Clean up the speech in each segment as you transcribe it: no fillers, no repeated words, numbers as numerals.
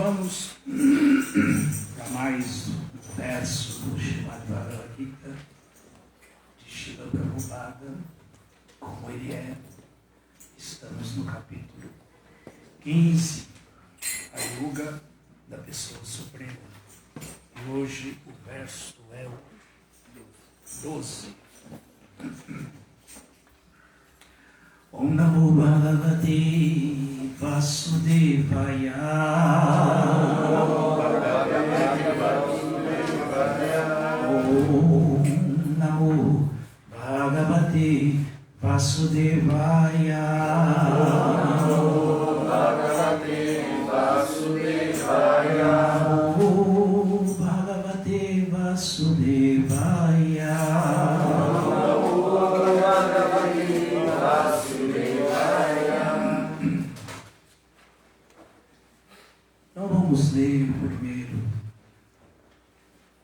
vamos para mais um verso do Srimad Bhagavad Gita, de Srila Prabhupada, como ele é. Estamos no capítulo 15, a Yuga da Pessoa Suprema. E hoje o verso é o 12. Om Namo Bhagavate Vasudevaya. Om Namo Bhagavate Vasudevaya. Om Bhagavate Vasudevaya. Om Bhagavate Vasudevaya. Então vamos ler primeiro,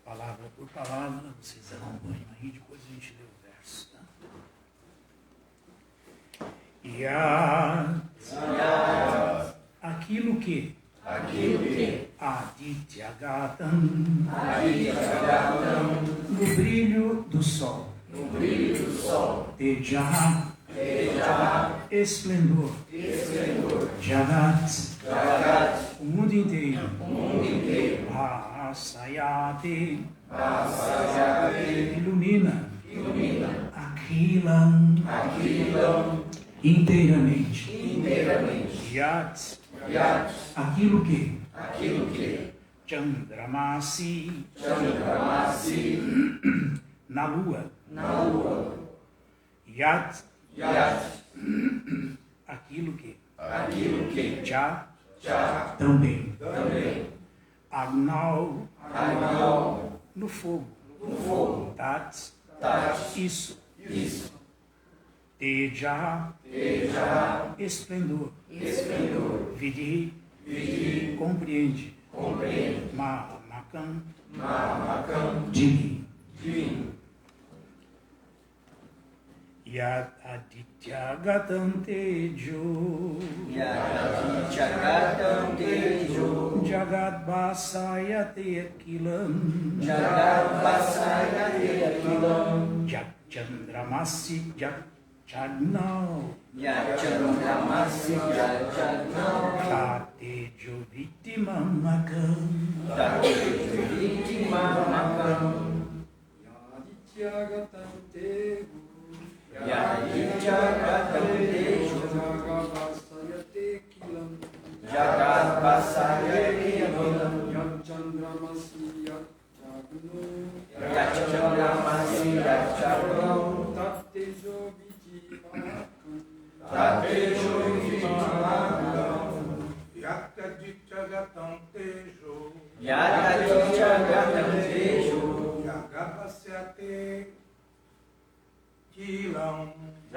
palavra por palavra, vocês acompanham aí, depois a gente lê o verso. Tá? Aquilo que Adityagatam, no brilho do sol, Teja, esplendor, Jagat, o mundo inteiro, Bhasayate, ilumina, Akhilam, inteiramente, Yat, aquilo que Chandramasi, na lua, Yat, aquilo que Já, também, Agnau, no fogo, Tat, isso, Teja, esplendor, Vidhi, compreende, Mahamakam, divino. Yat Adityagatam Tejo, Jagat Vasayate Akilam, Jak Chandramasi Jak Chagnau, Tatejo Vitimamakam, Yadityagatam Tejo, Jagat Vasayate Kilam, Yachandramasi Yachagno, Tatejo Vitimamakam, Yadityagatam Tejo, Jagat Vasayate Kilam,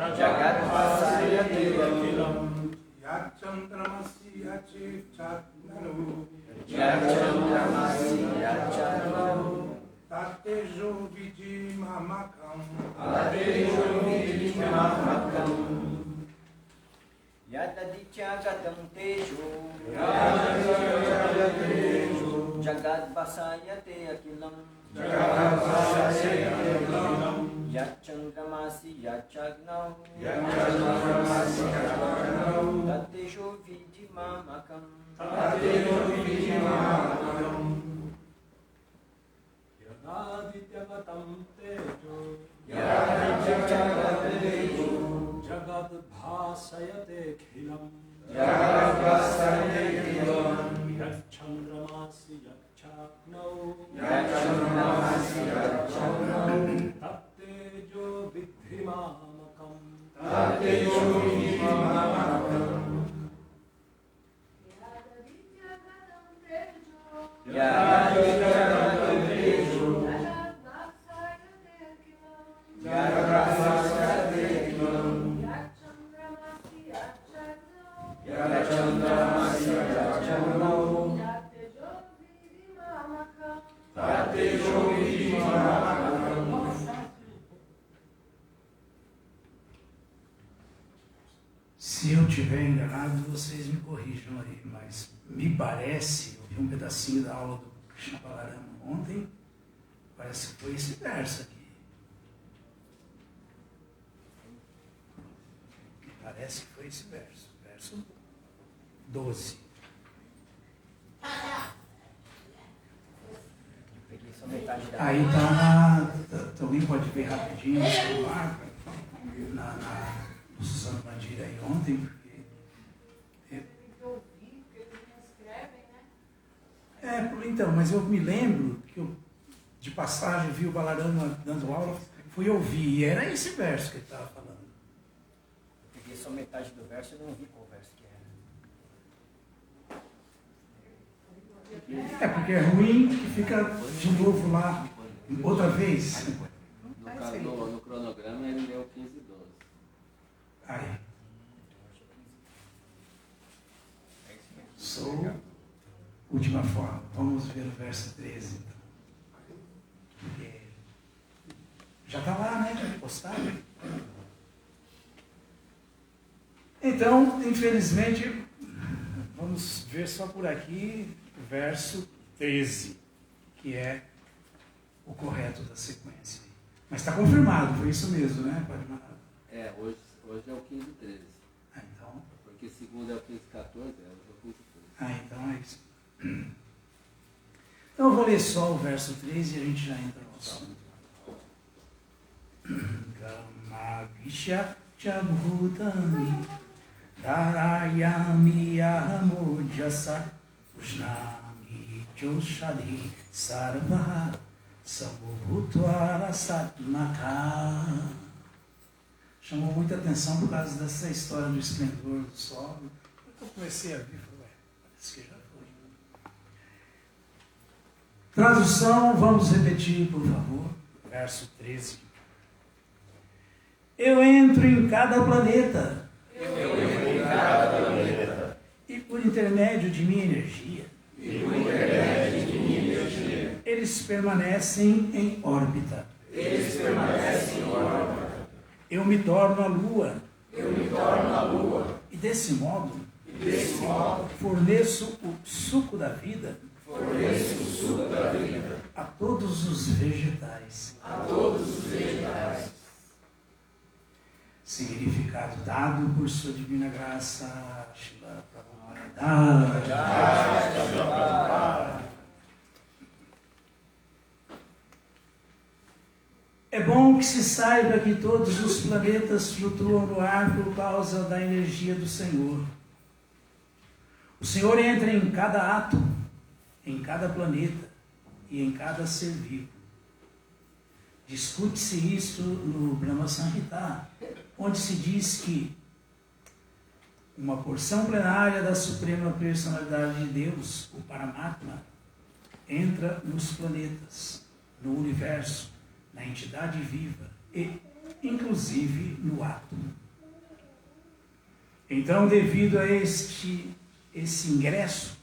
Jagat Vasayate Kilam, Yachandramasi Yachagno, Tatejo Vitimamakam, Yadityagatam Tejo, Jagat Vasayate Akilam, Yachandramasi Yachagno, Tatejo Vitimamakam, Yadityagatam Tejo, Jagat Vasayate Kilam, Yachandramasi Yachagno, Tatejo Vitimamakam, Yachandramasi estiver enganado, vocês me corrijam aí, mas me parece, eu vi um pedacinho da aula do Krishna Balarama ontem, parece que foi esse verso aqui. Me parece que foi esse verso, verso 12. Aí está alguém pode ver rapidinho no celular, no Suzano Bandira aí ontem, porque então, mas eu me lembro que eu, de passagem, vi o Balarama dando aula, fui ouvir, e era esse verso que ele estava falando. Eu peguei só metade do verso e não vi qual verso que era. Porque é ruim que fica de novo lá, outra vez. No cronograma ele deu 15 e 12. Aí. Sou última forma. Vamos ver o verso 13, então. Porque já está lá, né? Postado. Então, infelizmente, vamos ver só por aqui o verso 13, que é o correto da sequência. Mas está confirmado, foi isso mesmo, né? Pode mandar. Hoje é o 15 e 13. Então. Porque segundo é o 15 e 14, hoje é o 15 e 13. Então é isso. Então eu vou ler só o verso 13 e a gente já entra no assunto. Gamagisha chabhutami dharayami ahamojasa ushnami joshadi sarvaha samubhutwara satmaka. Chamou muita atenção por causa dessa história do esplendor do sol. Eu comecei a ver, falei, parece que já foi. Tradução, vamos repetir, por favor. Verso 13. Eu entro em cada planeta. E por intermédio de minha energia. Eles permanecem em órbita. Eu me torno a lua. E desse modo, forneço o suco da vida a todos os vegetais. Significado dado por sua divina graça, Shila Prabhupada. É bom que se saiba que todos os planetas flutuam no ar por causa da energia do Senhor. O Senhor entra em cada átomo, em cada planeta e em cada ser vivo. Discute-se isso no Brahma Samhita, onde se diz que uma porção plenária da Suprema Personalidade de Deus, o Paramatma, entra nos planetas, no universo, na entidade viva e, inclusive, no átomo. Então, devido a esse ingresso,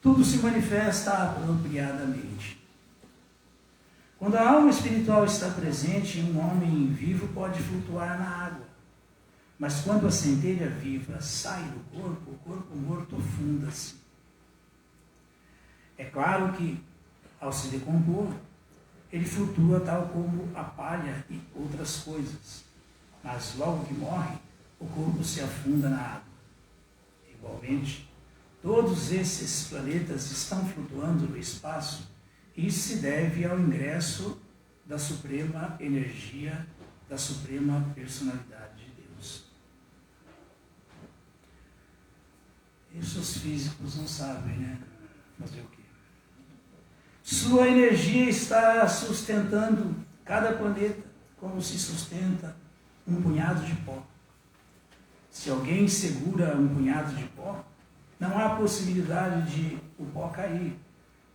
tudo se manifesta apropriadamente. Quando a alma espiritual está presente, um homem vivo pode flutuar na água. Mas quando a centelha viva sai do corpo, o corpo morto afunda-se. É claro que, ao se decompor, ele flutua tal como a palha e outras coisas. Mas logo que morre, o corpo se afunda na água. Igualmente, todos esses planetas estão flutuando no espaço. Isso se deve ao ingresso da suprema energia, da suprema personalidade de Deus. Isso os físicos não sabem, né? Fazer o quê? Sua energia está sustentando cada planeta, como se sustenta um punhado de pó. Se alguém segura um punhado de pó, não há possibilidade de o pó cair.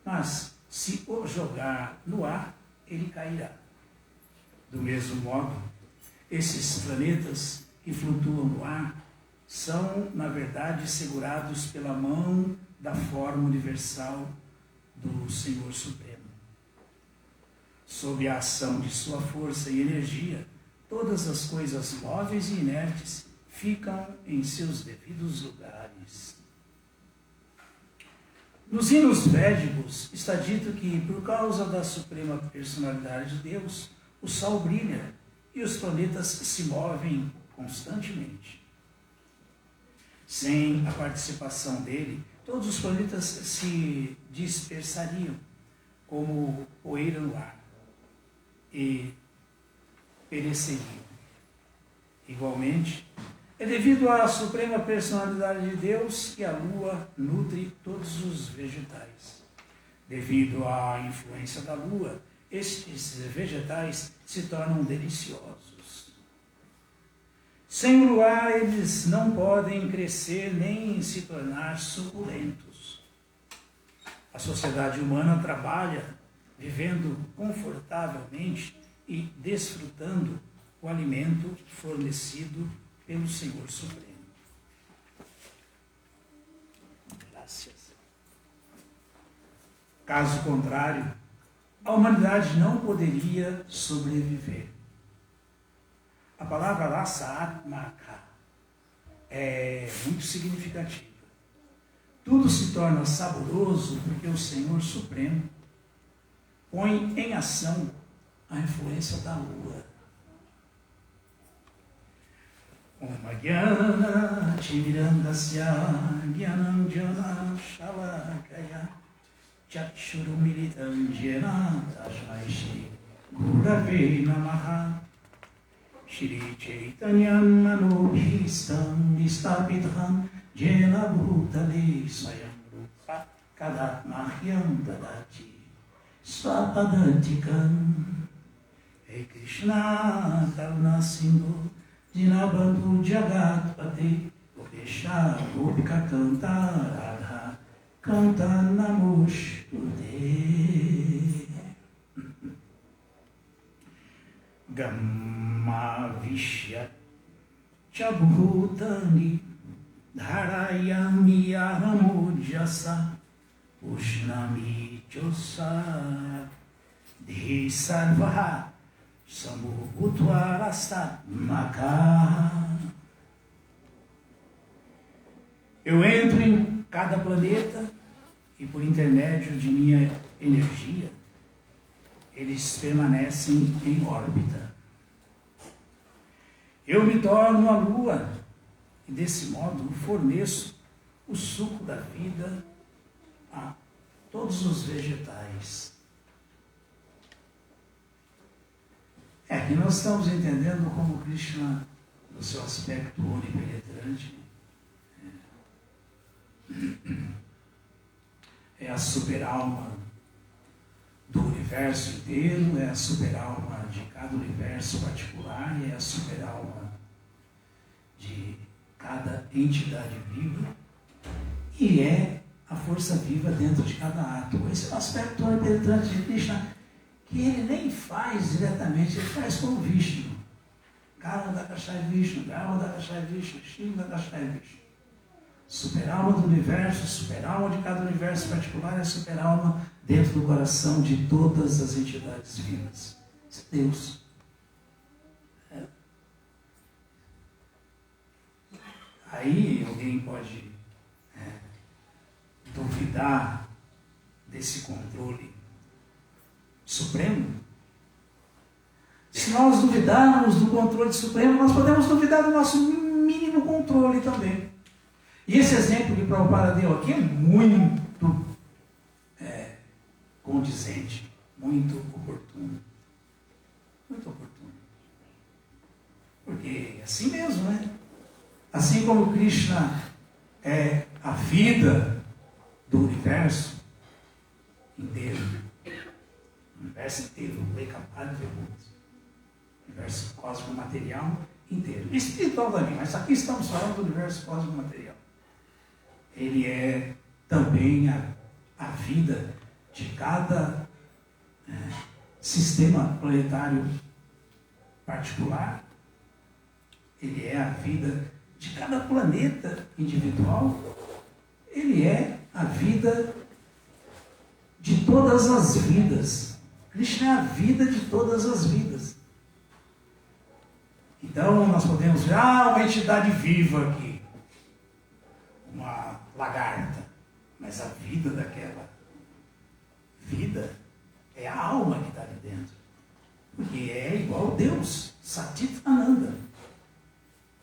Mas, se o jogar no ar, ele cairá. Do mesmo modo, esses planetas que flutuam no ar são, na verdade, segurados pela mão da forma universal do Senhor Supremo. Sob a ação de sua força e energia, todas as coisas móveis e inertes ficam em seus devidos lugares. Nos hinos védicos está dito que, por causa da suprema personalidade de Deus, o Sol brilha e os planetas se movem constantemente. Sem a participação dele, todos os planetas se dispersariam como poeira no ar e pereceriam. Igualmente, é devido à suprema personalidade de Deus que a lua nutre todos os vegetais. Devido à influência da lua, estes vegetais se tornam deliciosos. Sem o luar, eles não podem crescer nem se tornar suculentos. A sociedade humana trabalha, vivendo confortavelmente e desfrutando o alimento fornecido pelo Senhor Supremo. Graças. Caso contrário, a humanidade não poderia sobreviver. A palavra Rasatmaka é muito significativa. Tudo se torna saboroso porque o Senhor Supremo põe em ação a influência da lua. Om Gyana Timirandasya Gyanam Jana Shalakaya Chakshurumilitam Jena Tasmai Shri Gurave Namaha Shri Chaitanyam Manobhistam Vistapidham Jena Bhutale Swayam Rupa Kadatmahyam Dadati Swapadantikam Hey Krishna Karuna Sindhu Dinabandhu Jagatpate Gopesha Gopika Canta Radha Canta Namostute Gamma Vishya Chabhutani Dharayami Aramujasa Ushnami Chosa Desarvaha Samubhutvarasat Maka. Eu entro em cada planeta e por intermédio de minha energia, eles permanecem em órbita. Eu me torno a lua e desse modo forneço o suco da vida a todos os vegetais. Aqui nós estamos entendendo como Krishna, no seu aspecto onipenetrante, é a super-alma do universo inteiro, é a super-alma de cada universo particular e é a super-alma de cada entidade viva e é a força viva dentro de cada átomo. Esse é o aspecto onipenetrante de Krishna, que ele nem faz diretamente, ele faz como Vishnu. Karma Dakashai Vishnu, Karma Dakashai Vishnu, Shiva Dakashai Vishnu. Super-alma do universo, super-alma de cada universo particular é a super-alma dentro do coração de todas as entidades vivas. Isso é Deus. Aí alguém pode duvidar desse controle supremo. Se nós duvidarmos do controle supremo, nós podemos duvidar do nosso mínimo controle também. E esse exemplo que Prabhupada deu aqui é muito condizente, muito oportuno. Muito oportuno. Porque é assim mesmo, né? Assim como Krishna é a vida do universo inteiro, o universo inteiro, o universo cósmico material inteiro, espiritual também, mas aqui estamos falando do universo cósmico material. Ele é também a vida de cada sistema planetário particular. Ele é a vida de cada planeta individual. Ele é a vida de todas as vidas. Krishna é a vida de todas as vidas. Então nós podemos ver, uma entidade viva aqui, uma lagarta, mas a vida daquela vida é a alma que está ali dentro, porque é igual a Deus, Satitananda,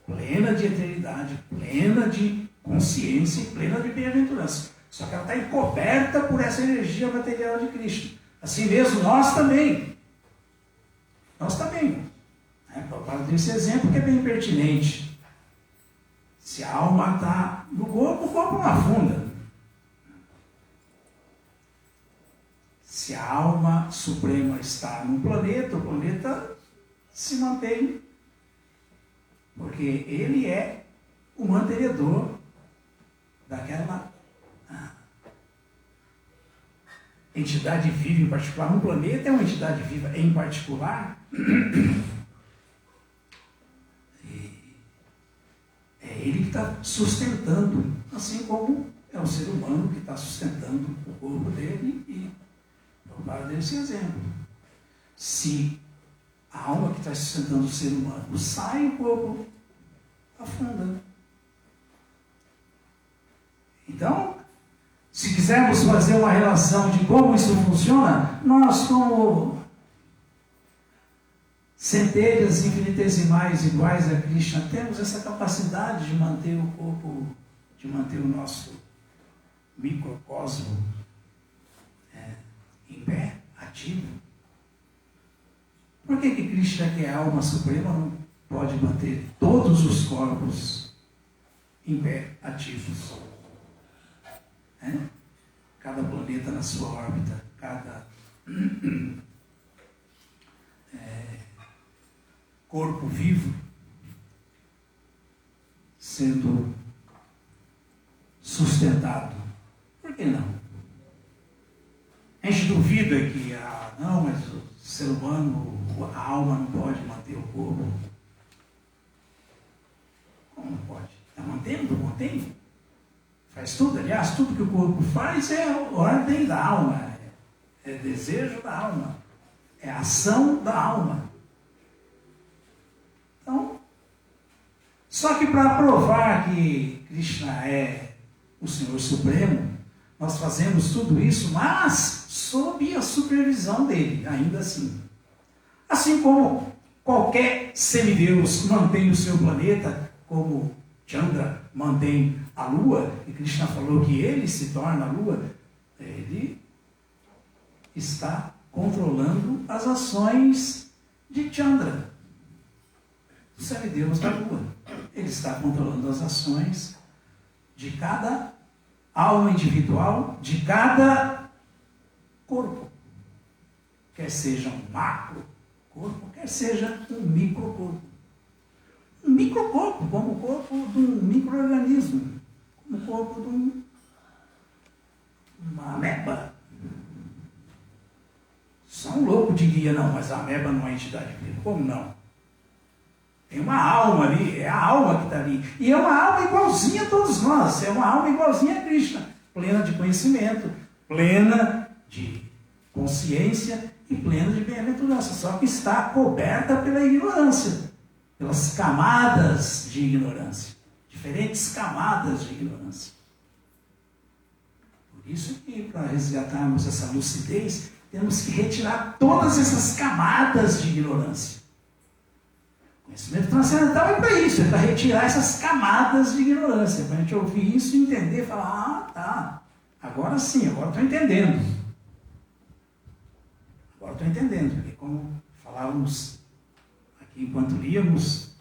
plena de eternidade, plena de consciência e plena de bem-aventurança. Só que ela está encoberta por essa energia material de Cristo. Assim mesmo, nós também. Nós também. Para dar esse exemplo que é bem pertinente. Se a alma está no corpo, o corpo não afunda. Se a alma suprema está no planeta, o planeta se mantém. Porque ele é o mantenedor daquela entidade viva em particular. Um planeta é uma entidade viva em particular. É ele que está sustentando, assim como é o ser humano que está sustentando o corpo dele. E para dar esse exemplo, se a alma que está sustentando o ser humano sai, o corpo afunda. Então, se quisermos fazer uma relação de como isso funciona, nós, como centelhas infinitesimais iguais a Krishna, temos essa capacidade de manter o corpo, de manter o nosso microcosmo em pé, ativo. Por que Krishna, que é a alma suprema, não pode manter todos os corpos em pé, ativos? Cada planeta na sua órbita, cada corpo vivo sendo sustentado. Por que não? A gente duvida que não, mas o ser humano, a alma não pode manter o corpo. Como não pode? Está mantendo? Mantém? Faz tudo, aliás, tudo que o corpo faz é ordem da alma, é desejo da alma, é ação da alma. Então, só que para provar que Krishna é o Senhor Supremo, nós fazemos tudo isso, mas sob a supervisão dele, ainda assim. Assim como qualquer semideus mantém o seu planeta, como Chandra mantém a Lua, e Krishna falou que ele se torna a Lua, ele está controlando as ações de Chandra, o semideus da Lua. Ele está controlando as ações de cada alma individual, de cada corpo, quer seja um macro corpo, quer seja um microcorpo. Um microcorpo, como o corpo de um micro-organismo, como o corpo de uma ameba. Só um louco diria, não, mas a ameba não é entidade viva. Como não? Tem uma alma ali, é a alma que está ali. E é uma alma igualzinha a todos nós, é uma alma igualzinha a Krishna, plena de conhecimento, plena de consciência e plena de bem-aventurança, só que está coberta pela ignorância, pelas camadas de ignorância, diferentes camadas de ignorância. Por isso que, para resgatarmos essa lucidez, temos que retirar todas essas camadas de ignorância. O conhecimento transcendental é para isso, é para retirar essas camadas de ignorância, para a gente ouvir isso e entender e falar, tá, agora sim, agora estou entendendo. Agora estou entendendo, porque como falávamos aqui enquanto líamos,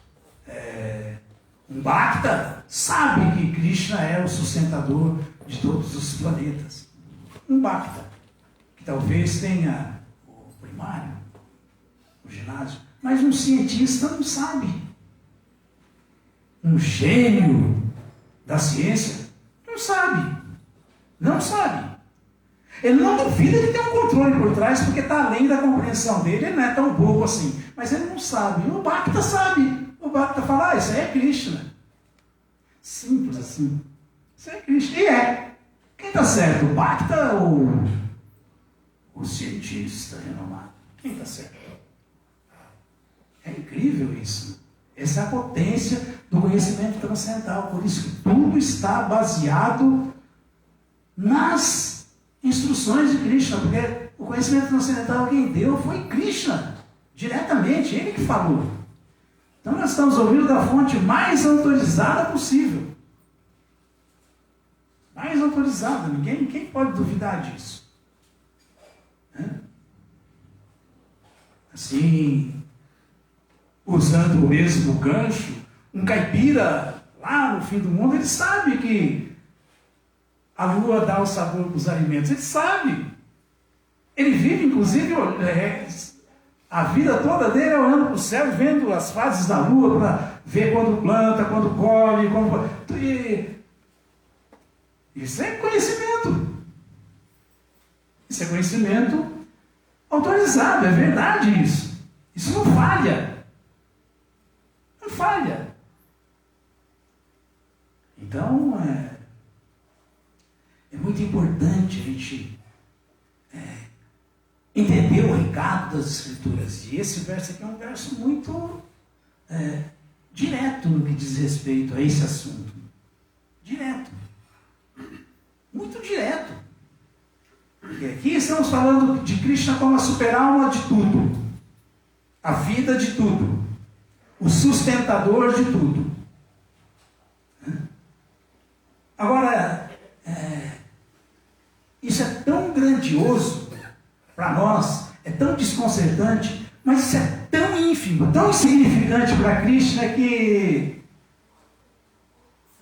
um Bhakta sabe que Krishna é o sustentador de todos os planetas. Um Bhakta, que talvez tenha o primário, o ginásio, mas um cientista não sabe. Um gênio da ciência não sabe. Não sabe. Ele não duvida que tem um controle por trás, porque está além da compreensão dele, ele não é tão bobo assim. Mas ele não sabe. O Bhakta sabe. O Bhakta fala, isso aí é Krishna. Simples assim. Isso é Krishna. E é. Quem está certo? O Bhakta ou o cientista renomado? Quem está certo? É incrível isso. Essa é a potência do conhecimento transcendental. Por isso que tudo está baseado nas instruções de Krishna, porque o conhecimento transcendental quem deu foi Krishna, diretamente, ele que falou. Então nós estamos ouvindo da fonte mais autorizada possível. Mais autorizada, ninguém pode duvidar disso. Assim, usando o mesmo gancho, um caipira lá no fim do mundo, ele sabe que a lua dá o sabor para os alimentos, ele sabe. Ele vive, inclusive, a vida toda dele é olhando para o céu e vendo as fases da lua para ver quando planta, quando colhe, Isso é conhecimento. Isso é conhecimento autorizado, é verdade isso. Isso não falha. Não falha. Então, é muito importante a gente entender o recado das Escrituras. E esse verso aqui é um verso muito direto no que diz respeito a esse assunto. Direto. Muito direto. Porque aqui estamos falando de Krishna como a super-alma de tudo. A vida de tudo. O sustentador de tudo. Agora, isso é tão grandioso para nós, é tão desconcertante, mas isso é tão ínfimo, tão insignificante para Krishna que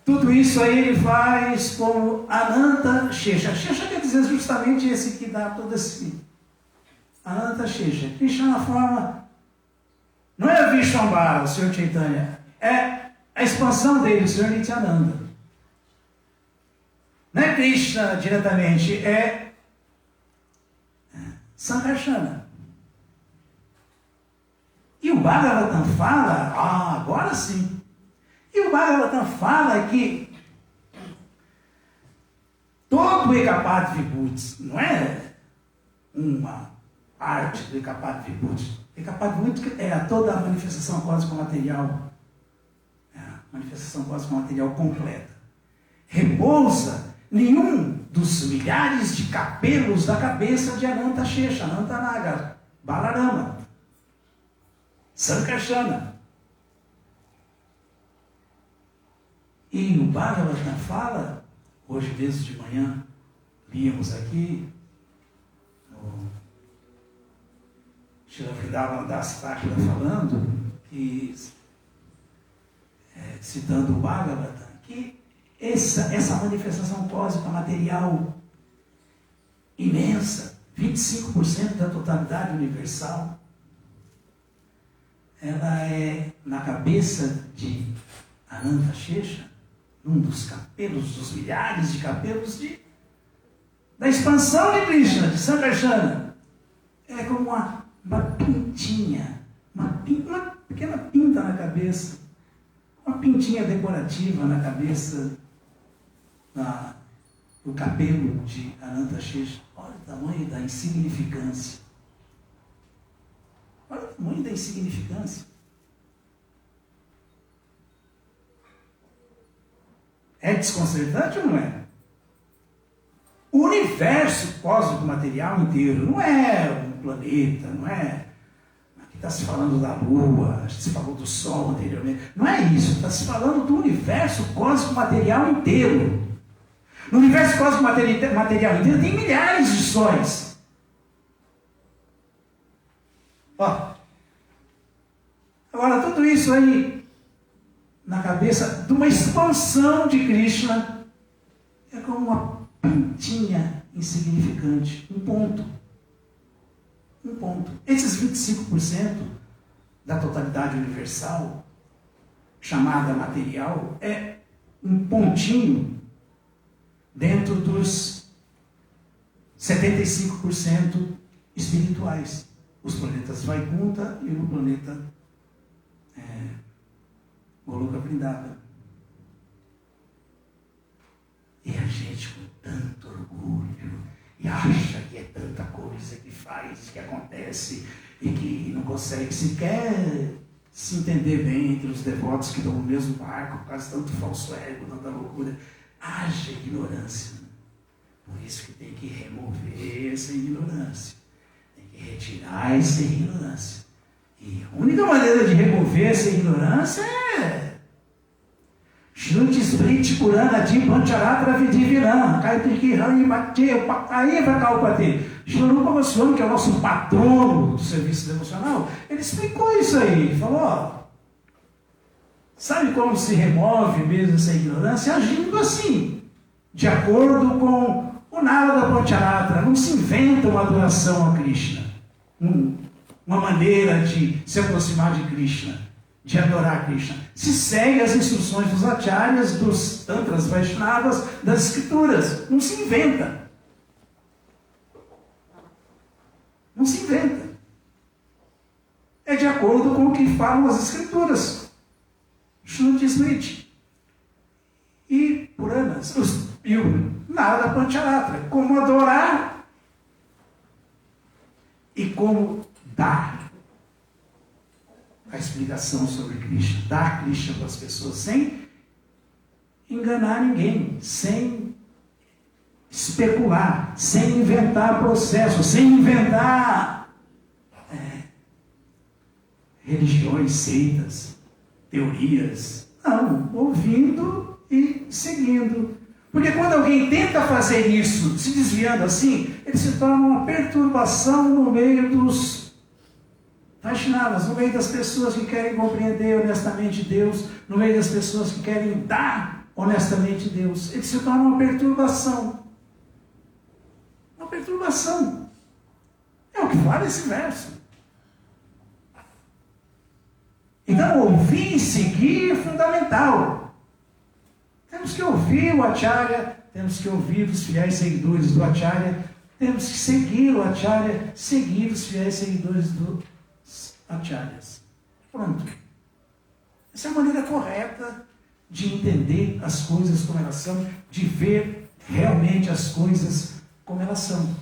tudo isso aí ele faz como Ananta Shesha. Shesha quer dizer justamente esse que dá todo esse... Ananta Shesha. Krishna na forma... Não é Vishwambara, o Senhor Chaitanya. É a expansão dele, o Senhor Nityananda. Não é Krishna diretamente, é Sankarsana. E o Bhagavatam fala, agora sim. E o Bhagavatam fala que todo o Ekapad Vibhuti, não é uma parte do Ekapad Vibhuti. Ekapad Vibhuti é toda a manifestação cósmica material. É a manifestação cósmica material completa. Repousa nenhum dos milhares de cabelos da cabeça de Ananta Shesha, Ananta Naga, Balarama, Sankarsana. E o Bhagavatam fala, hoje mesmo de manhã, líamos aqui, no Srila Vrindavan Das Thakur falando, que, citando o Bhagavatam, que essa manifestação cósmica material imensa, 25% da totalidade universal, ela é na cabeça de Ananta Shesha, um dos capelos, dos milhares de capelos da expansão de Krishna, de Sankarsana. É como uma pintinha, uma pequena pinta na cabeça, uma pintinha decorativa na cabeça do cabelo de Ananta Shesha. Olha o tamanho da insignificância. Olha o tamanho da insignificância. É desconcertante ou não é? O universo cósmico material inteiro não é um planeta, não é... Aqui está se falando da Lua, a gente se falou do Sol anteriormente. Não é isso, está se falando do universo cósmico material inteiro. No universo cósmico material inteiro tem milhares de sóis. Agora, tudo isso aí na cabeça de uma expansão de Krishna é como uma pintinha insignificante, um ponto. Um ponto. Esses 25% da totalidade universal, chamada material, é um pontinho dentro dos 75% espirituais. Os planetas Vaikuntha e o planeta Goloka Vrindavan. E a gente com tanto orgulho e acha que é tanta coisa que faz, que acontece e que não consegue sequer se entender bem entre os devotos que estão no mesmo barco, por causa de tanto falso ego, tanta loucura. Haja ignorância. Por isso que tem que remover essa ignorância. Tem que retirar essa ignorância. E a única maneira de remover essa ignorância é Shruti Smriti Purana Di Pancharatra Vidiviram Kaitiki Rani Bhakti Pakai Vakalpati. Shrupa Goswami, que é o nosso patrono do serviço devocional, ele explicou isso aí. Ele falou, ó, sabe como se remove mesmo essa ignorância? Agindo assim, de acordo com o Narada Pancharatra. Não se inventa uma adoração a Krishna, uma maneira de se aproximar de Krishna, de adorar Krishna. Se segue as instruções dos acharyas, dos tantras vaishnavas, das escrituras. Não se inventa. Não se inventa. É de acordo com o que falam as escrituras. Shruti Smriti. E Puranas. E o Narada Pancharatra. Como adorar e como dar a explicação sobre Krishna. Dar Krishna para as pessoas sem enganar ninguém, sem especular, sem inventar processos, sem inventar religiões, seitas, teorias. Não, ouvindo e seguindo. Porque quando alguém tenta fazer isso, se desviando assim, ele se torna uma perturbação no meio dos Vaishnavas, no meio das pessoas que querem compreender honestamente Deus, no meio das pessoas que querem dar honestamente Deus. Ele se torna uma perturbação. Uma perturbação. É o que fala esse verso. Então, ouvir e seguir é fundamental. Temos que ouvir o Acharya, temos que ouvir os fiéis seguidores do Acharya, temos que seguir o Acharya, seguir os fiéis seguidores dos Acharyas. Pronto. Essa é a maneira correta de entender as coisas como elas são, de ver realmente as coisas como elas são.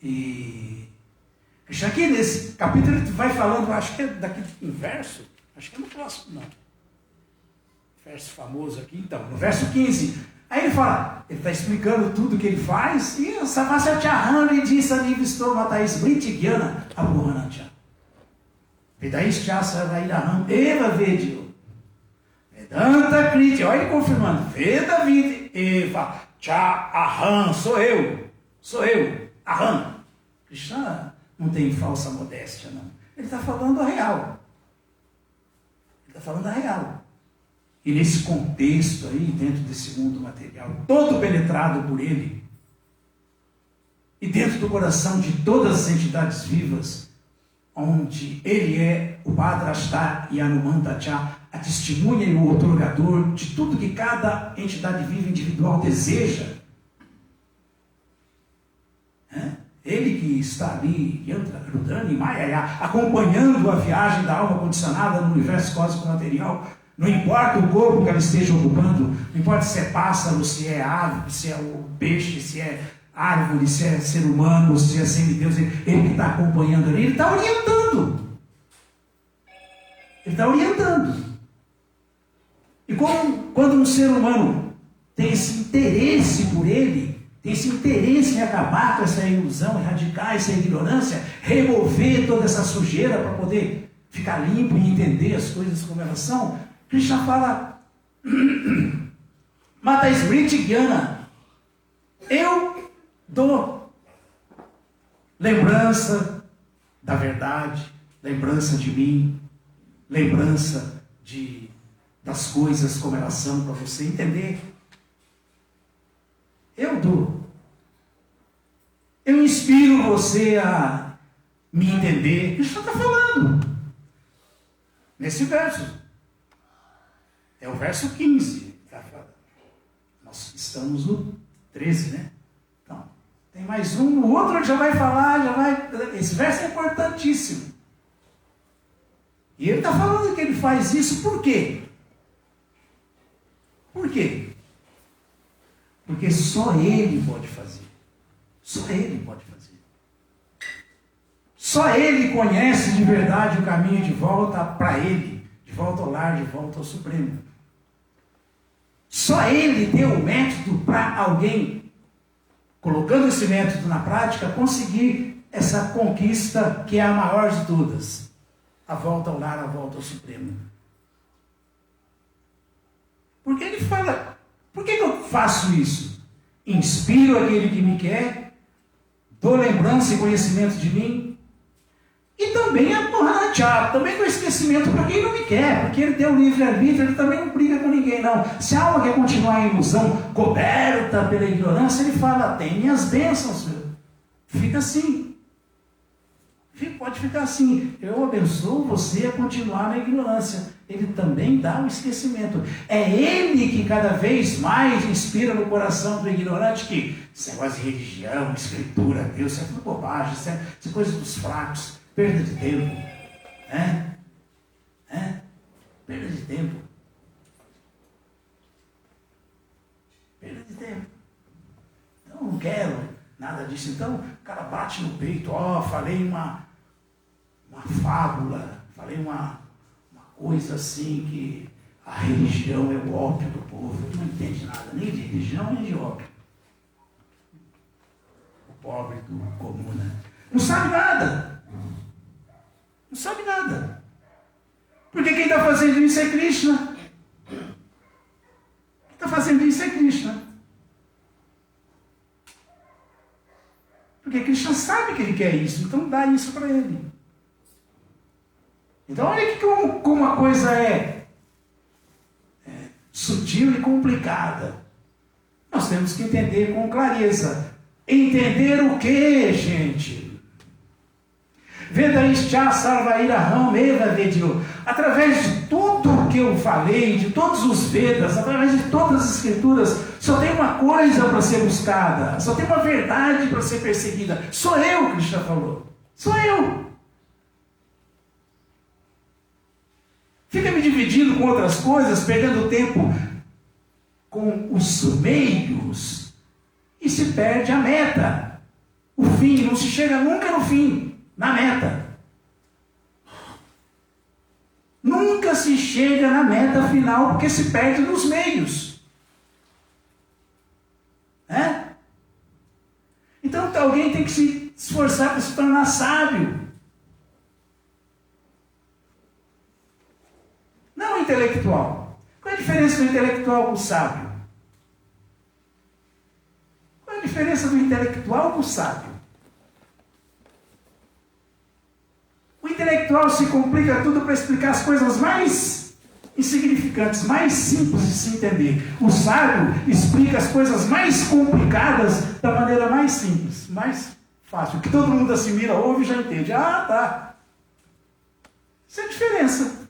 E aqui nesse capítulo ele vai falando, acho que é daqui em verso, acho que é no próximo, não. Verso famoso aqui, então, no verso 15. Aí ele fala, ele está explicando tudo que ele faz, e o Samasya Charana ele diz, Anivistor Matais Briti Gyana Apuranancha. Vedaishya Sarairaham Eva Vedio. Vedanta Kriti, olha ele confirmando, Veda Vidi Eva Cha Aham, sou eu, Aham. Krishna não tem falsa modéstia, não. Ele está falando a real. Ele está falando a real. E nesse contexto aí, dentro desse mundo material, todo penetrado por ele, e dentro do coração de todas as entidades vivas, onde ele é o Bhadrashta e Anumantacha, a testemunha e o outorgador de tudo que cada entidade viva individual deseja. Ele que está ali, Yantra, Rudani, Mayaya, acompanhando a viagem da alma condicionada no universo cósmico material. Não importa o corpo que ela esteja ocupando, não importa se é pássaro, se é ave, se é o peixe, se é árvore, se é ser humano, se é semideus, ele que está acompanhando ali, ele está orientando. Ele está orientando. E quando um ser humano tem esse interesse por ele, tem esse interesse em acabar com essa ilusão, erradicar essa ignorância, remover toda essa sujeira para poder ficar limpo e entender as coisas como elas são, Krishna fala, Mata Smriti Gyana, eu dou lembrança da verdade, lembrança de mim, lembrança das coisas como elas são para você entender. Eu dou. Eu inspiro você a me entender. Krishna está falando nesse verso. É o verso 15. Nós estamos no 13, né? Então, tem mais um, o outro já vai falar, esse verso é importantíssimo. E ele está falando que ele faz isso por quê? Por quê? Porque só ele pode fazer. Só ele pode fazer. Só Ele conhece de verdade o caminho de volta para Ele, de volta ao lar, de volta ao Supremo. Só Ele deu o método para alguém, colocando esse método na prática, conseguir essa conquista que é a maior de todas. A volta ao lar, a volta ao Supremo. Porque Ele fala, por que eu faço isso? Inspiro aquele que me quer, dou lembrança e conhecimento de mim, e também a porra também com esquecimento para quem não me quer, porque Ele deu livre-arbítrio, Ele também não briga com ninguém, não. Se a alma quer continuar em ilusão, coberta pela ignorância, Ele fala, tem minhas bênçãos, meu. Fica assim. Pode ficar assim. Eu abençoo você a continuar na ignorância. Ele também dá o esquecimento. É Ele que cada vez mais inspira no coração do ignorante que esse negócio de religião, escritura, Deus, isso é tudo bobagem, isso é coisa dos fracos, perda de tempo. Perda de tempo. Perda de tempo. Então não quero nada disso. Então o cara bate no peito, falei uma fábula, falei uma coisa assim que a religião é o ópio do povo. Ele não entende nada, nem de religião, nem de ópio. O pobre do comum, né? Não sabe nada. Não sabe nada. Porque quem está fazendo isso é Krishna. Quem está fazendo isso é Krishna. Porque Krishna sabe que ele quer isso, então dá isso para ele. Então olha aqui como a coisa é sutil e complicada. Nós temos que entender com clareza. Entender o que, gente? Vedaishcha sarvairaham eva vedyo. Através de tudo que eu falei, de todos os Vedas, através de todas as escrituras, só tem uma coisa para ser buscada, só tem uma verdade para ser perseguida. Sou eu, Krishna falou. Sou eu. Fica me dividindo com outras coisas, perdendo tempo com os meios, e se perde a meta. O fim, não se chega nunca no fim, na meta. Nunca se chega na meta final, porque se perde nos meios. Então alguém tem que se esforçar para se tornar sábio. Não intelectual. Qual é a diferença do intelectual com o sábio? Qual é a diferença do intelectual com o sábio? O intelectual se complica tudo para explicar as coisas mais insignificantes, mais simples de se entender. O sábio explica as coisas mais complicadas da maneira mais simples, mais fácil. Que todo mundo assimila, ouve e já entende. Tá. Essa é a diferença.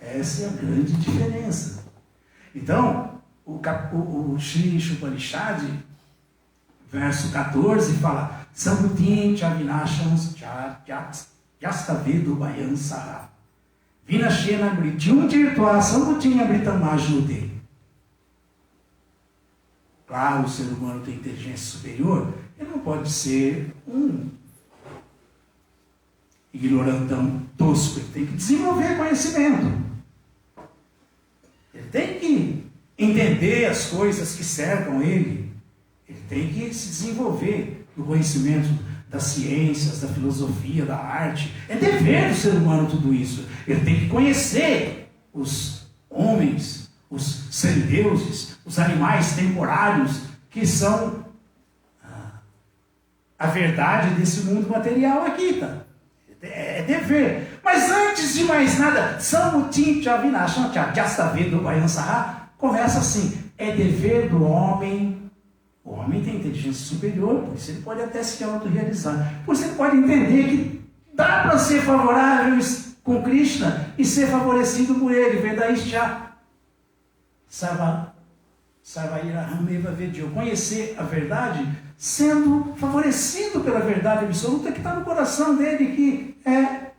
Essa é a grande diferença. Então, o Shri Upanishad, verso 14, fala: Sambutin chavinasham yastavedo bayansara vinashena brityum tirtua sambutin abritam ajude. Claro, o ser humano tem inteligência superior, ele não pode ser um ignorantão tosco, ele tem que desenvolver conhecimento. Ele tem que entender as coisas que cercam ele. Ele tem que se desenvolver no conhecimento das ciências, da filosofia, da arte. É dever do ser humano tudo isso. Ele tem que conhecer os homens, os semideuses, os animais temporários, que são a verdade desse mundo material aqui, tá? É dever. Mas antes de mais nada, Sambutin Chavinasham Yastavedo Bayansara começa assim: é dever do homem. O homem tem inteligência superior, por isso ele pode até se autorrealizar. Por isso ele pode entender que dá para ser favorável com Krishna e ser favorecido por ele. Vedaishcha sarvairaham eva vedyo. Conhecer a verdade sendo favorecido pela verdade absoluta que está no coração dele, que é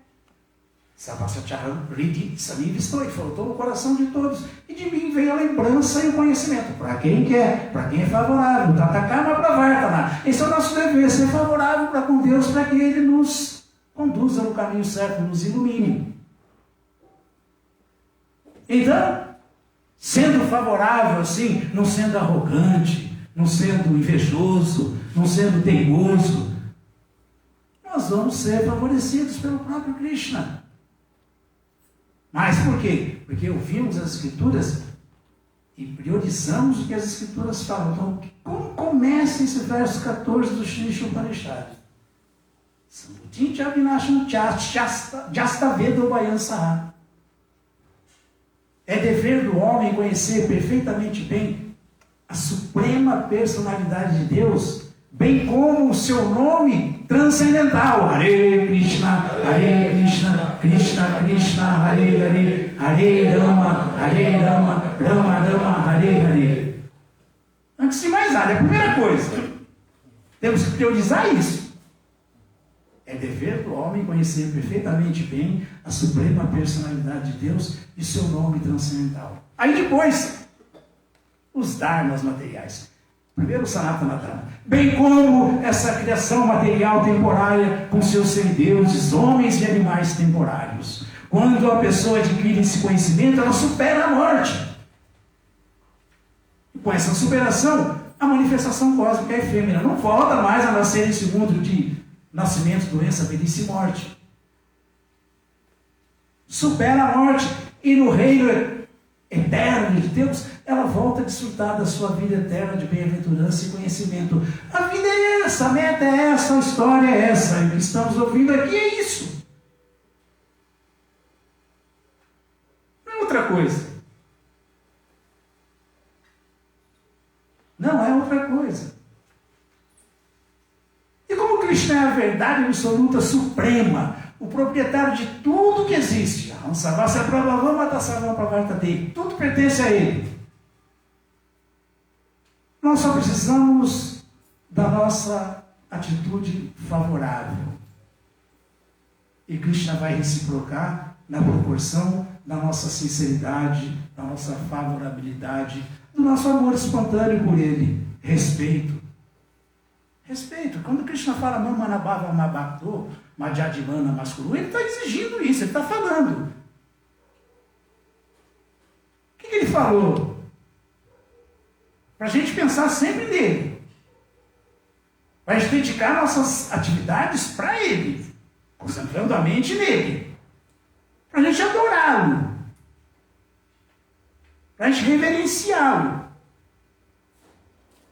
faltou no coração de todos. E de mim veio a lembrança e o conhecimento. Para quem quer, para quem é favorável. Tatacama para Vartana. Esse é o nosso dever, ser favorável para com Deus, para que Ele nos conduza no caminho certo, nos ilumine. Então, sendo favorável assim, não sendo arrogante, não sendo invejoso, não sendo teimoso, nós vamos ser favorecidos pelo próprio Krishna. Mas por quê? Porque ouvimos as Escrituras e priorizamos o que as Escrituras falam. Então, como começa esse verso 14 do Shri Upanishad? Sambutincha Vinasham Jasta Veda Ubayan Saha. É dever do homem conhecer perfeitamente bem a suprema personalidade de Deus, bem como o seu nome transcendental. Hare Krishna, Krishna Krishna, Hare Hare, Hare Rama, Rama Rama, Hare Hare. Antes de mais nada, é a primeira coisa, temos que priorizar isso. É dever do homem conhecer perfeitamente bem a suprema personalidade de Deus e seu nome transcendental. Aí depois, os dharmas materiais. Primeiro, Sanatana Dharma. Bem como essa criação material temporária com seus semideuses, homens e animais temporários. Quando a pessoa adquire esse conhecimento, ela supera a morte. E com essa superação, a manifestação cósmica é efêmera. Não volta mais a nascer nesse mundo de nascimento, doença, velhice e morte. Supera a morte e no reino eterno de Deus, ela volta a desfrutar da sua vida eterna de bem-aventurança e conhecimento. A vida é essa, a meta é essa, a história é essa. E o que estamos ouvindo aqui é isso. Não é outra coisa. Não é outra coisa. E como Krishna é a verdade absoluta, suprema, o proprietário de tudo que existe, tudo pertence a Ele. Nós só precisamos da nossa atitude favorável. E Krishna vai reciprocar na proporção da nossa sinceridade, da nossa favorabilidade, do nosso amor espontâneo por Ele. Respeito. Respeito. Quando Krishna fala Mamanabhava Mabhato, Madhyadivana Maskuru, ele está exigindo isso, ele está falando. O que ele falou? Para a gente pensar sempre nele. Para a gente dedicar nossas atividades para ele, concentrando a mente nele. Para a gente adorá-lo. Para a gente reverenciá-lo.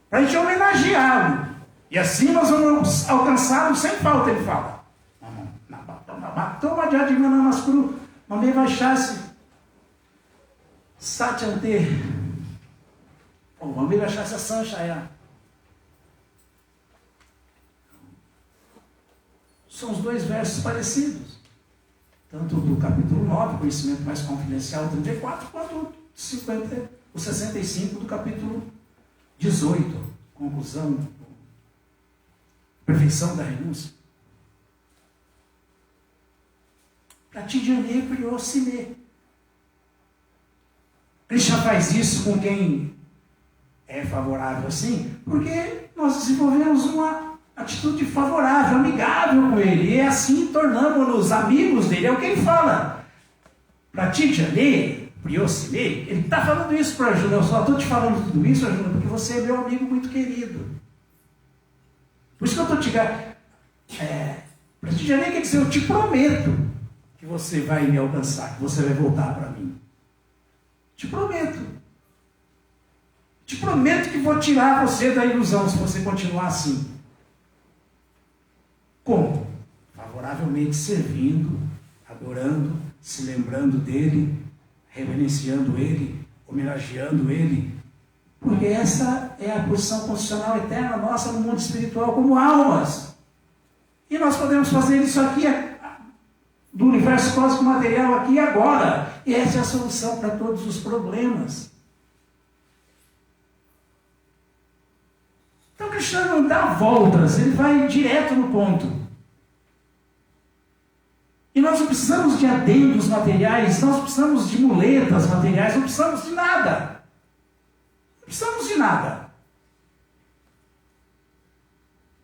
Para a gente homenageá-lo. E assim nós vamos alcançá-lo sem falta, ele fala. Toma de Adivana Maskuru, Mamei Vaishasi, Satyante, Mamei Vaishasi Sanchaya. São os dois versos parecidos. Tanto do capítulo 9, conhecimento mais confidencial, 34, quanto o 65 do capítulo 18, conclusão, perfeição da renúncia. Pratidhyane Priyosine. Krishna faz isso com quem é favorável assim, porque nós desenvolvemos uma atitude favorável, amigável com ele, e assim tornamos-nos amigos dele. É o que ele fala. Pratidhyane Priyosine. Ele está falando isso para Arjuna. Eu só estou te falando tudo isso, Arjuna, porque você é meu amigo muito querido. Por isso que eu estou te... Pratidhyane quer dizer, eu te prometo que você vai me alcançar, que você vai voltar para mim. Te prometo. Te prometo que vou tirar você da ilusão se você continuar assim. Como? Favoravelmente servindo, adorando, se lembrando dele, reverenciando ele, homenageando ele. Porque essa é a posição constitucional eterna nossa no mundo espiritual como almas. E nós podemos fazer isso aqui do universo cósmico material aqui e agora. E essa é a solução para todos os problemas. Então Krishna não dá voltas, ele vai direto no ponto. E nós não precisamos de adendos materiais, nós precisamos de muletas materiais, não precisamos de nada. Não precisamos de nada.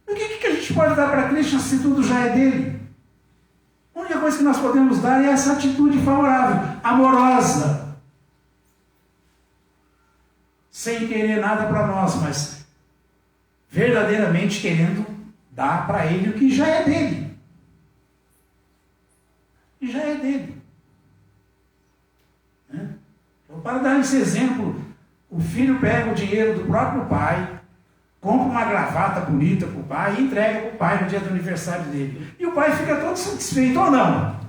O que a gente pode dar para Krishna se tudo já é dele? A única coisa que nós podemos dar é essa atitude favorável, amorosa. Sem querer nada para nós, mas verdadeiramente querendo dar para ele o que já é dele. E já é dele. Né? Então, para dar esse exemplo, o filho pega o dinheiro do próprio pai, compra uma gravata bonita para o pai e entrega para o pai no dia do aniversário dele. E o pai fica todo satisfeito, ou não?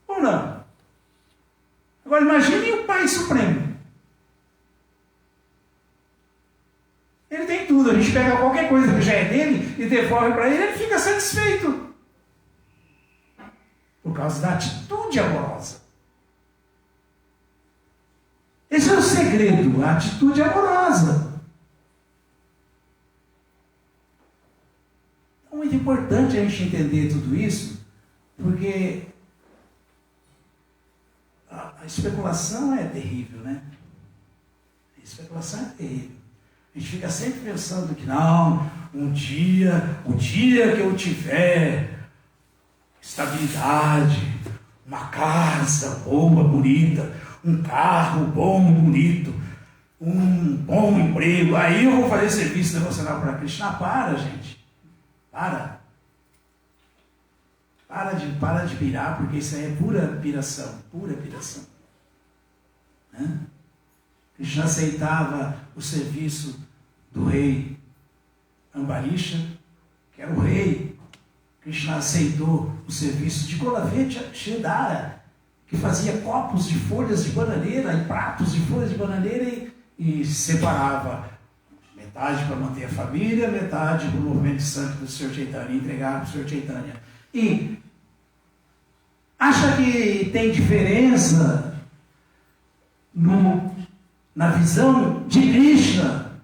Ou não? Agora imagine o Pai Supremo. Ele tem tudo, a gente pega qualquer coisa que já é dele e devolve para ele fica satisfeito. Por causa da atitude amorosa. Esse é o segredo, a atitude amorosa. Então, é muito importante a gente entender tudo isso, porque a especulação é terrível, né? A especulação é terrível. A gente fica sempre pensando que não, o dia que eu tiver estabilidade, uma casa boa, bonita, um carro bom, bonito, um bom emprego, aí eu vou fazer serviço devocional para Krishna. Para, gente. Para de pirar, porque isso aí é pura piração. Né? Krishna aceitava o serviço do rei Ambarisha, que era o rei. Krishna aceitou o serviço de Golavecha Shedara, que fazia copos de folhas de bananeira e pratos de folhas de bananeira e separava metade para manter a família, metade para o movimento de sangue do Sr. Chaitanya, e entregava para o Sr. Chaitanya. E acha que tem diferença na visão de Krishna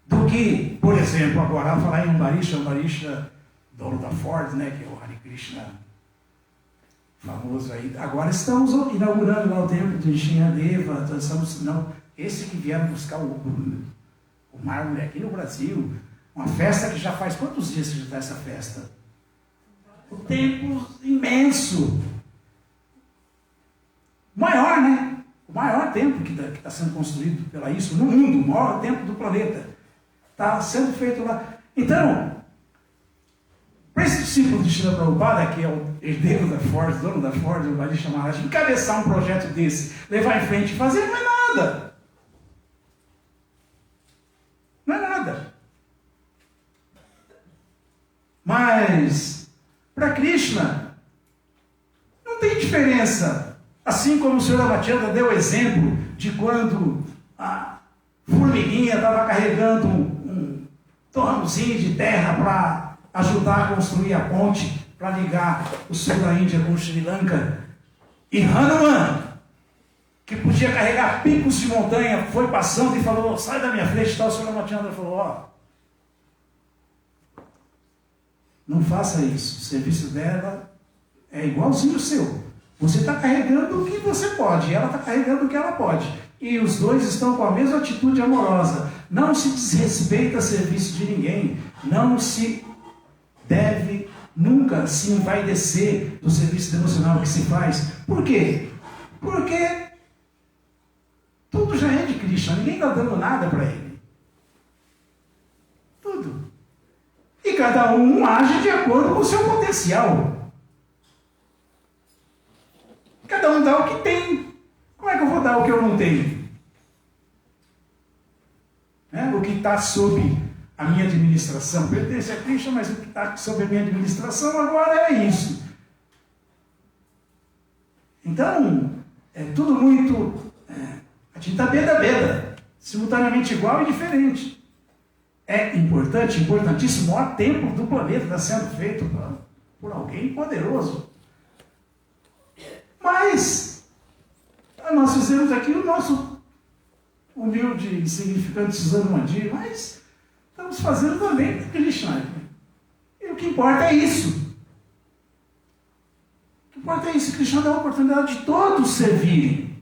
do que, por exemplo, agora vou falar em Ambarisha, dono da Ford, né, que é o Hare Krishna famoso aí. Agora estamos inaugurando lá o templo de Shinadeva, esse que vieram buscar o mármore aqui no Brasil, uma festa que já faz quantos dias que já está essa festa? O templo imenso, maior, né? O maior templo que está sendo construído pela ISRO no mundo, o maior templo do planeta, está sendo feito lá. Então, para esse discípulo de Srila Prabhupada, que é o herdeiro da Ford, dono da Ford, o Varisha Maharaj, encabeçar um projeto desse, levar em frente e fazer, não é nada. Não é nada. Mas, para Krishna, não tem diferença. Assim como o Sr. Ramachandra deu exemplo de quando a formiguinha estava carregando um torrãozinho de terra para ajudar a construir a ponte para ligar o sul da Índia com o Sri Lanka. E Hanuman, que podia carregar picos de montanha, foi passando e falou, sai da minha frente, tal. O Sr. Ramachandra falou, não faça isso, o serviço dela é igualzinho o seu. Você está carregando o que você pode, e ela está carregando o que ela pode. E os dois estão com a mesma atitude amorosa. Não se desrespeita serviço de ninguém. Não se deve nunca se envaidecer do serviço devocional que se faz. Por quê? Porque tudo já é de Krishna. Ninguém está dando nada para ele. Tudo. E cada um age de acordo com o seu potencial. Cada um dá o que tem. Como é que eu vou dar o que eu não tenho? O que está sob a minha administração pertence a Krishna, mas o que está sob a minha administração agora é isso. Então, é tudo muito... a gente está beda, simultaneamente igual e diferente. É importante, importantíssimo, o maior templo do planeta está sendo feito por alguém poderoso. Mas nós fizemos aqui o nosso humilde e insignificante Suzano Mandir, mas estamos fazendo também para Krishna. E o que importa é isso. O que importa é isso. Krishna dá a oportunidade de todos servirem.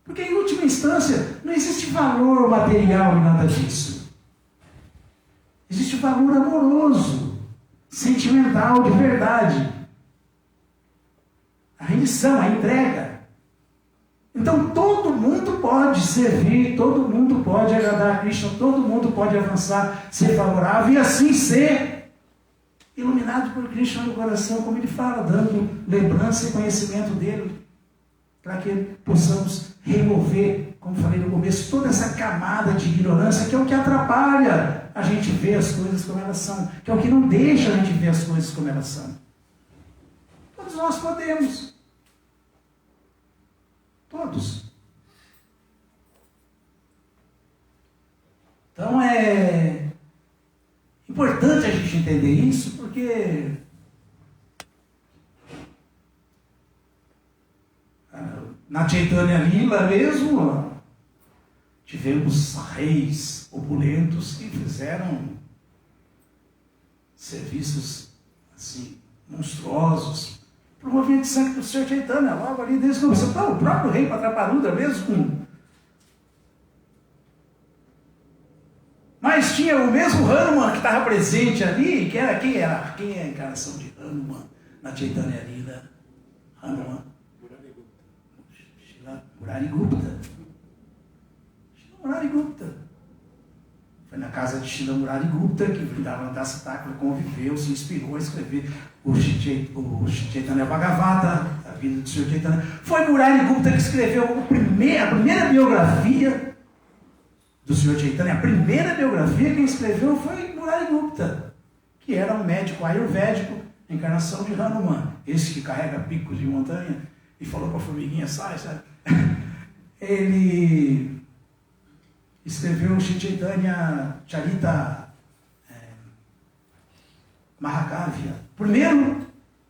Porque, em última instância, não existe valor material em nada disso. Existe valor amoroso, sentimental, de verdade. A rendição, a entrega. Então, todo mundo pode servir, todo mundo pode agradar a Krishna, todo mundo pode avançar, ser favorável e assim ser iluminado por Krishna no coração, como ele fala, dando lembrança e conhecimento dele, para que possamos remover, como falei no começo, toda essa camada de ignorância, que é o que atrapalha a gente ver as coisas como elas são, que é o que não deixa a gente ver as coisas como elas são. Todos nós podemos. Todos. Então é importante a gente entender isso, porque na Chaitanya Lila mesmo, tivemos reis opulentos que fizeram serviços assim, monstruosos, promovendo sangue do Sr. Chaitanya, logo ali desde o começo. Então, o próprio rei Pradraparuda mesmo. Mas tinha o mesmo Hanuman que estava presente ali, que era quem era? Quem é a encarnação de Hanuman na Chaitanya Lila? Hanuman. Murari Gupta. Murari Gupta. Foi na casa de Srila Murari Gupta que Vrindavan Das Thakur conviveu, se inspirou a escrever o Chaitanya Bhagavata, a vida do Sr. Chaitanya. Foi Murari Gupta que escreveu a primeira biografia do Sr. Chaitanya. A primeira biografia quem escreveu foi Murari Gupta, que era um médico ayurvédico, encarnação de Hanuman, esse que carrega picos de montanha, e falou para a formiguinha, sai. Ele escreveu o Chaitanya Charita Mahakavya.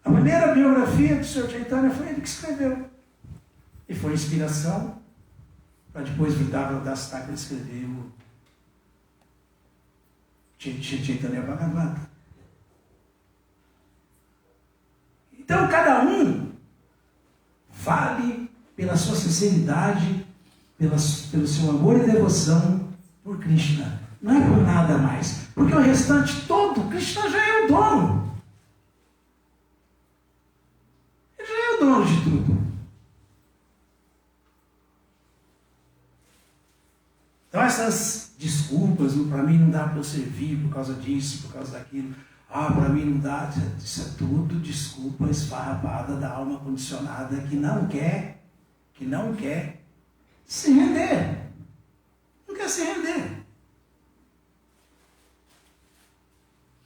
A primeira biografia do Sr. Chaitanya foi ele que escreveu. E foi inspiração para depois Vrindavan Das Thakur escrever o Chaitanya Bhagavata. Então cada um vale pela sua sinceridade, pelo seu amor e devoção por Krishna. Não é por nada mais. Porque o restante todo, Krishna já é o dono. Ele já é o dono de tudo. Então essas desculpas, para mim não dá para eu servir por causa disso, por causa daquilo. Para mim não dá. Isso é tudo desculpa esfarrapada da alma condicionada que não quer se render. Não quer se render.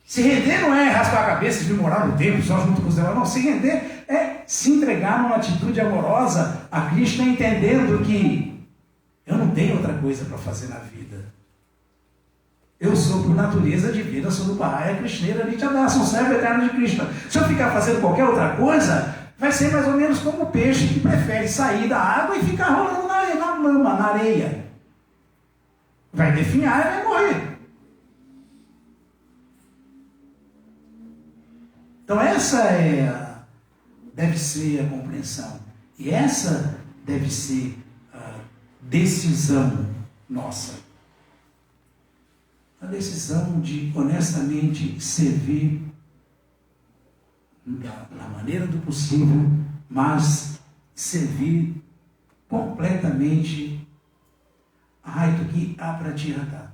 Se render não é raspar a cabeça e vir morar no templo só junto com os demais. Não, se render é se entregar numa atitude amorosa a Krishna, entendendo que eu não tenho outra coisa para fazer na vida. Eu sou, por natureza divina, sou do Bahaya Krishneira Nityadasa, um servo eterno de Krishna. Se eu ficar fazendo qualquer outra coisa, vai ser mais ou menos como o peixe que prefere sair da água e ficar rolando na lama, na areia. Vai definhar e vai morrer. Então essa deve ser a compreensão. E essa deve ser a decisão nossa. A decisão de honestamente servir na maneira do possível, mas servir completamente a Haituki Apratihata,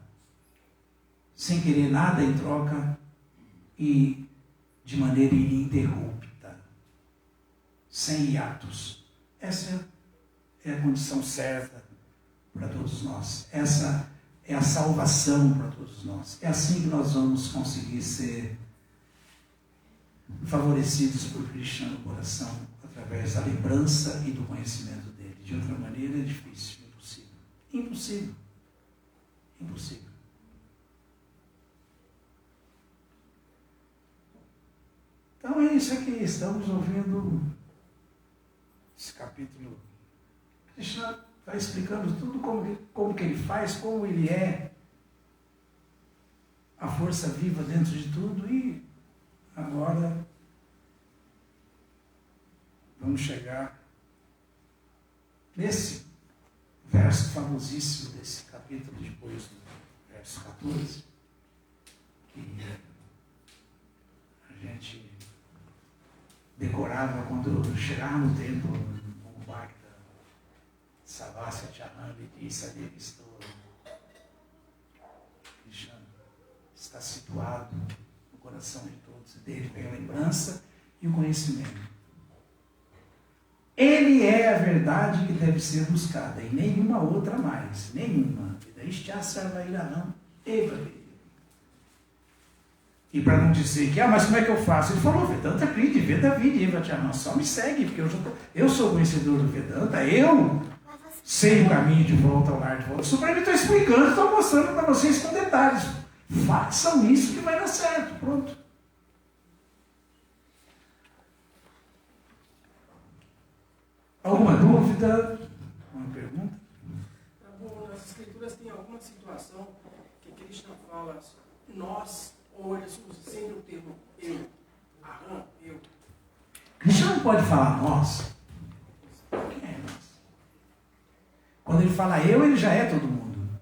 sem querer nada em troca e de maneira ininterrupta, sem hiatos. Essa é a condição certa para todos nós. Essa é a salvação para todos nós. É assim que nós vamos conseguir ser favorecidos por Krishna no coração, através da lembrança e do conhecimento dele. De outra maneira é difícil, impossível. Impossível. Impossível. Então é isso aqui, estamos ouvindo esse capítulo. Krishna está explicando tudo como que ele faz, como ele é. a força viva dentro de tudo. E agora vamos chegar nesse verso famosíssimo desse capítulo, depois do verso 14, que a gente decorava quando chegava no templo, no Bhakta Savasya Charan, e disse ali: estou, Krishna está situado no coração de todos, dele vem a lembrança e o conhecimento. Ele é a verdade que deve ser buscada, e nenhuma outra mais, nenhuma. E para não dizer que, mas como é que eu faço? Ele falou: Vedanta Kriti, Veda Vidi, só me segue, porque eu sou conhecedor do Vedanta, eu sei o caminho de volta ao lar de volta. Isso para mim estou explicando, estou mostrando para vocês com detalhes. Façam isso que vai dar certo, pronto. Alguma dúvida? Uma pergunta? Nas escrituras tem alguma situação que Krishna fala nós, ou ele usa sempre o termo eu, Aham, eu. Krishna não pode falar nós. Quem é nós? Quando ele fala eu, ele já é todo mundo.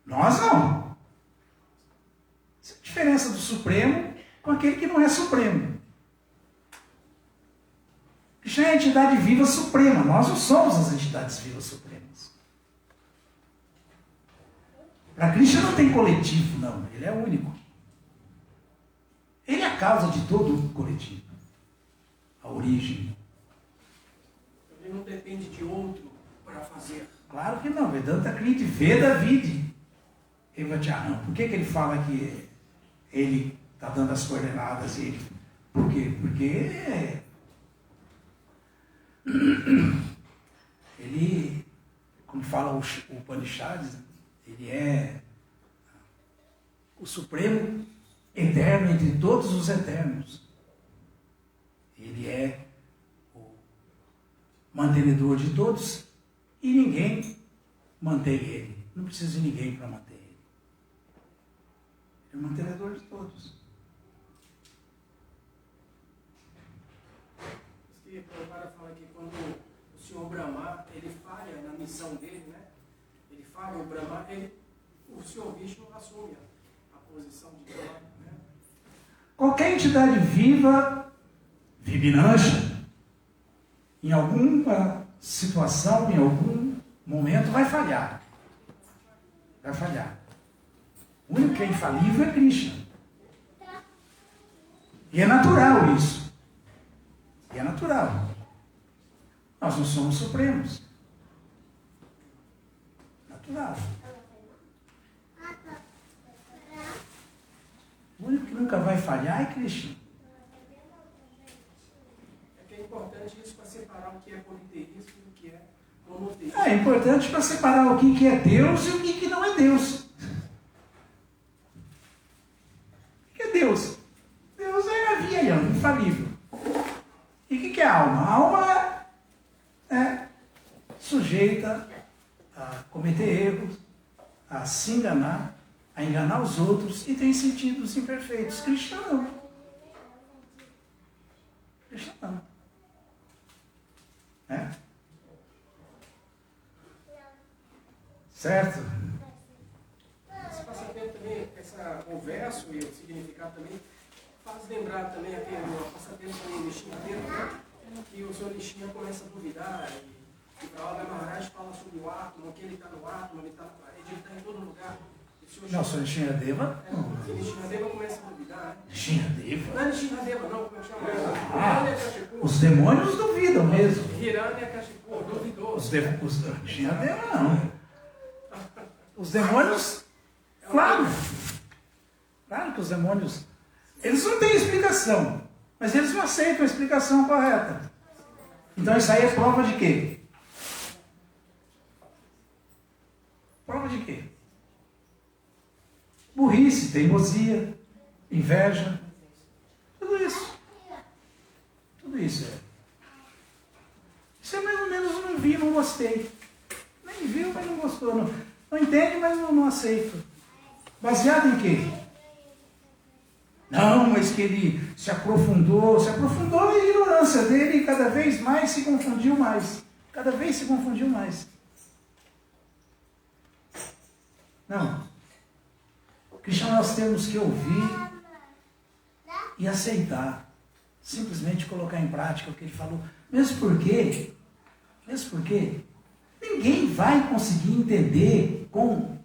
Nós não. Essa é a diferença do Supremo com aquele que não é Supremo. Krishna é a entidade viva suprema. Nós não somos as entidades vivas supremas. Para Krishna não tem coletivo, não. Ele é único. Ele é a causa de todo o coletivo. A origem. Ele não depende de outro para fazer. Claro que não. Vedanta Kriti, Veda Vidi, Eva Charan. Por que ele fala que ele está dando as coordenadas? Por quê? Porque ele, como fala o Upanishads, ele é o Supremo eterno entre todos os eternos. Ele é o mantenedor de todos e ninguém mantém ele. Não precisa de ninguém para manter ele. Ele é o mantenedor de todos. O Prabhupada fala que quando o senhor Brahma, ele falha na missão dele, né? Ele falha, o Brahma, o senhor Vishnu assume a posição de Brahma, né? Qualquer entidade viva, Vibhinancha, em alguma situação, em algum momento, vai falhar. Vai falhar. O único que é infalível é Krishna. E é natural isso. E é natural. Nós não somos supremos. Natural. O único que nunca vai falhar é Krishna. É que é importante isso para separar o que é politeísmo do que é monoteísmo. É importante para separar o que é Deus e o que não é Deus. O que é Deus? Deus é a via infalível. E o que é a alma? A alma é sujeita a cometer erros, a se enganar, a enganar os outros e tem sentidos imperfeitos. Krishna não. Krishna não. É? Certo? Esse passatempo também, o verso e o significado também faz lembrar também aquele passatempo também Nishinadeva, né? Que o senhor Nishinha começa a duvidar e Prahlada Maharaj fala sobre o átomo, que ele está no átomo, ele está na parede, ele está em todo lugar. Não, sou Nishinadeva? Nishinadeva começa a duvidar, né? Nishinadeva? Não é Nishinadeva não, como é que chama? Os demônios duvidam mesmo. Hiranyakashipu, duvidou. Nishinadeva não. Os demônios, claro. Claro que os demônios, eles não têm explicação, mas eles não aceitam a explicação correta. Então isso aí é prova de quê? Prova de quê? Burrice, teimosia, inveja, tudo isso. Tudo isso é. Isso é mais ou menos não vi, não gostei. Nem viu, mas não gostou. Não entende, mas não aceito. Baseado em quê? Não, mas que ele se aprofundou na ignorância dele e cada vez mais se confundiu mais. Cada vez se confundiu mais. Não. Cristão, nós temos que ouvir e aceitar. Simplesmente colocar em prática o que ele falou. Mesmo porque ninguém vai conseguir entender com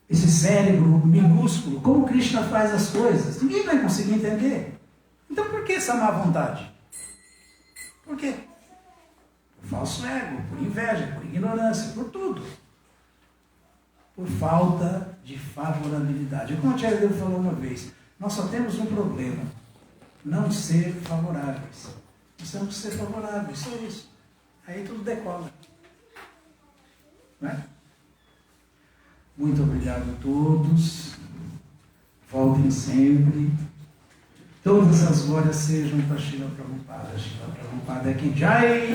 esse cérebro minúsculo como Krishna faz as coisas. Ninguém vai conseguir entender. Então por que essa má vontade? Por quê? Por falso ego, por inveja, por ignorância, por tudo. Por falta de favorabilidade. Como a tia Deus falou uma vez, nós só temos um problema: não ser favoráveis. Nós temos que ser favoráveis, só isso. Aí tudo decola. Não é? Muito obrigado a todos. Voltem sempre. Todas as glórias sejam para Srila Prabhupada. Srila Prabhupada aqui. Jai!